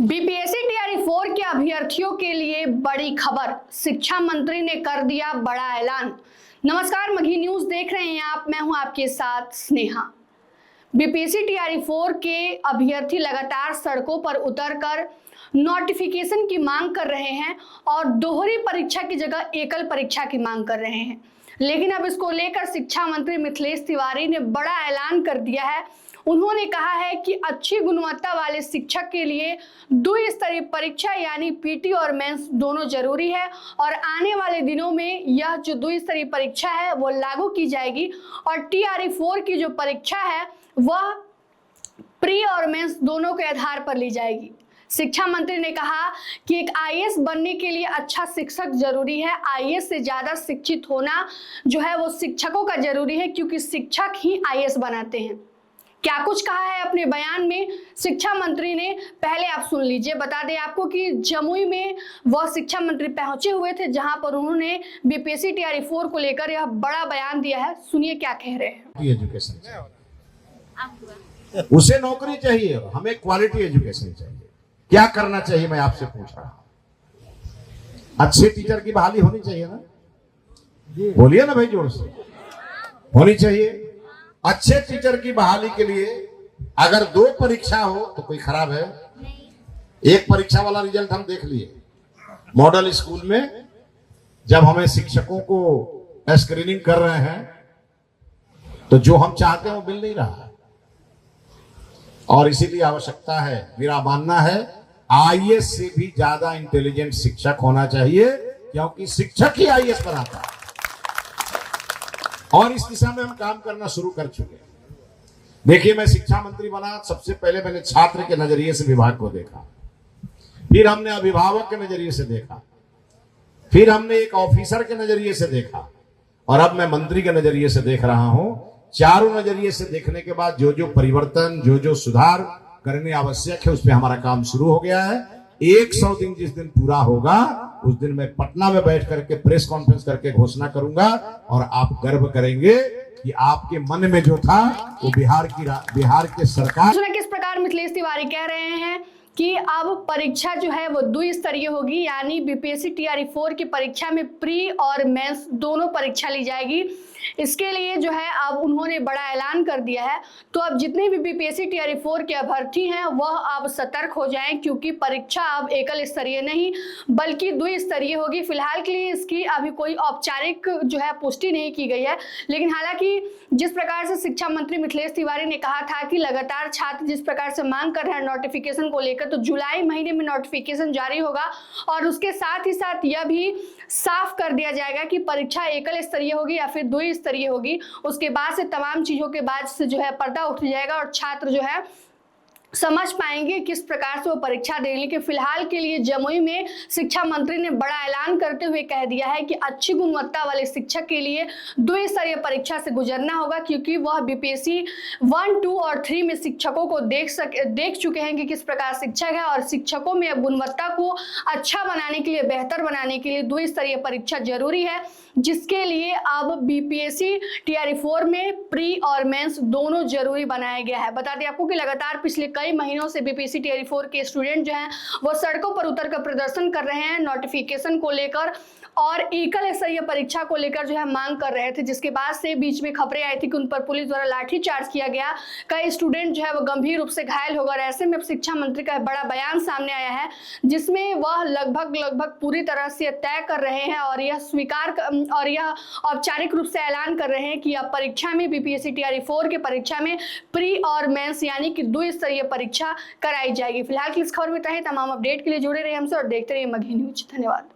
BPSC TRE 4 के अभ्यर्थियों के लिए बड़ी खबर, शिक्षा मंत्री ने कर दिया बड़ा ऐलान। नमस्कार, मघी न्यूज देख रहे हैं आप, मैं हूं आपके साथ स्नेहा। बीपीएससी टीआरई 4 के अभ्यर्थी लगातार सड़कों पर उतरकर नोटिफिकेशन की मांग कर रहे हैं और दोहरी परीक्षा की जगह एकल परीक्षा की मांग कर रहे हैं। लेकिन अब इसको लेकर शिक्षा मंत्री मिथिलेश तिवारी ने बड़ा ऐलान कर दिया है। उन्होंने कहा है कि अच्छी गुणवत्ता वाले शिक्षक के लिए द्विस्तरीय परीक्षा यानी पीटी और मेंस दोनों जरूरी है और आने वाले दिनों में यह जो द्विस्तरीय परीक्षा है वो लागू की जाएगी और टीआरई 4 की जो परीक्षा है वह प्री और मेंस दोनों के आधार पर ली जाएगी। शिक्षा मंत्री ने कहा कि एक आईएएस बनने के लिए अच्छा शिक्षक जरूरी है। आईएएस से ज्यादा शिक्षित होना जो है वो शिक्षकों का जरूरी है, क्योंकि शिक्षक ही आईएएस बनाते हैं। क्या कुछ कहा है अपने बयान में शिक्षा मंत्री ने, पहले आप सुन लीजिए। बता दें आपको कि जमुई में वह शिक्षा मंत्री पहुंचे हुए थे, जहां पर उन्होंने बीपीएससी टीआरई 4 को लेकर यह बड़ा बयान दिया है। सुनिए क्या कह रहे हैं। एजुकेशन उसे नौकरी चाहिए, हमें क्वालिटी एजुकेशन चाहिए। क्या करना चाहिए मैं आपसे पूछ रहा हूं। अच्छे टीचर की बहाली होनी चाहिए ना, बोलिए ना भाई जोर से, होनी चाहिए। अच्छे टीचर की बहाली के लिए अगर 2 परीक्षा हो तो कोई खराब है। एक परीक्षा वाला रिजल्ट हम देख लिए मॉडल स्कूल में, जब हमें शिक्षकों को स्क्रीनिंग कर रहे हैं तो जो हम चाहते हैं वो मिल नहीं रहा, और इसीलिए आवश्यकता है, मेरा मानना है आईएएस से भी ज्यादा इंटेलिजेंट शिक्षक होना चाहिए, क्योंकि शिक्षक ही आईएएस बनाता है। और इस दिशा में हम काम करना शुरू कर चुके हैं। देखिए, मैं शिक्षा मंत्री बना, सबसे पहले मैंने छात्र के नजरिए से विभाग को देखा, फिर हमने अभिभावक के नजरिए से देखा, फिर हमने एक ऑफिसर के नजरिए से देखा, और अब मैं मंत्री के नजरिए से देख रहा हूं। चारों नजरिए से देखने के बाद जो जो परिवर्तन, जो जो सुधार करने आवश्यक है, उस पर हमारा काम शुरू हो गया है। 100 दिन जिस दिन पूरा होगा उस दिन मैं पटना में बैठ करके प्रेस कॉन्फ्रेंस करके घोषणा करूंगा, और आप गर्व करेंगे कि आपके मन में जो था वो बिहार के सरकार। किस प्रकार मिथिलेश तिवारी कह रहे हैं कि अब परीक्षा जो है वो द्विस्तरीय होगी, यानी बीपीएससी टीआरई 4 की परीक्षा में प्री और मेंस दोनों परीक्षा ली जाएगी। इसके लिए जो है अब उन्होंने बड़ा ऐलान कर दिया है। तो अब जितने भी बीपीएससी टीआरई 4 के अभ्यर्थी हैं वह अब सतर्क हो जाएं, क्योंकि परीक्षा अब एकल स्तरीय नहीं बल्कि द्विस्तरीय होगी। फिलहाल के लिए इसकी अभी कोई औपचारिक जो है पुष्टि नहीं की गई है, लेकिन हालांकि जिस प्रकार से शिक्षा मंत्री मिथिलेश तिवारी ने कहा था कि लगातार छात्र जिस प्रकार से मांग कर रहे हैं नोटिफिकेशन को लेकर, तो जुलाई महीने में नोटिफिकेशन जारी होगा और उसके साथ ही साथ यह भी साफ कर दिया जाएगा कि परीक्षा एकल स्तरीय होगी या फिर द्विस्तरीय होगी। उसके बाद से तमाम चीजों के बाद से जो है पर्दा उठ जाएगा और छात्र जो है समझ पाएंगे किस प्रकार से वो परीक्षा देंगे। कि फिलहाल के लिए जमुई में शिक्षा मंत्री ने बड़ा ऐलान करते हुए कह दिया है कि अच्छी गुणवत्ता वाले शिक्षक के लिए द्विस्तरीय परीक्षा से गुजरना होगा, क्योंकि वह बीपीएससी 1, 2 और 3 में शिक्षकों को देख चुके हैं कि किस प्रकार शिक्षक है, और शिक्षकों में गुणवत्ता को अच्छा बनाने के लिए, बेहतर बनाने के लिए द्विस्तरीय परीक्षा जरूरी है, जिसके लिए अब बीपीएससी टीआरई 4 में प्री और मेंस दोनों जरूरी बनाया गया है। बता दें आपको कि लगातार पिछले कई महीनों से बीपीएससी टीआरई 4 के स्टूडेंट जो हैं वो सड़कों पर उतरकर प्रदर्शन कर रहे हैं नोटिफिकेशन को लेकर और एकल स्तरीय परीक्षा को लेकर जो है मांग कर रहे थे, जिसके बाद से बीच में खबरें आई थी कि उन पर पुलिस द्वारा लाठीचार्ज किया गया, कई स्टूडेंट जो है वो गंभीर रूप से घायल हो गए। ऐसे में अब शिक्षा मंत्री का बड़ा बयान सामने आया है, जिसमें वह लगभग पूरी तरह से तय कर रहे हैं और यह औपचारिक रूप से ऐलान कर रहे हैं कि अब परीक्षा में बीपीएससी टीआरई 4 के परीक्षा में प्री और मेंस यानी कि द्विस्तरीय परीक्षा कराई जाएगी। फिलहाल की इस खबर में इतना ही। तमाम अपडेट के लिए जुड़े रहिए हमसे और देखते रहिए मघी न्यूज। धन्यवाद।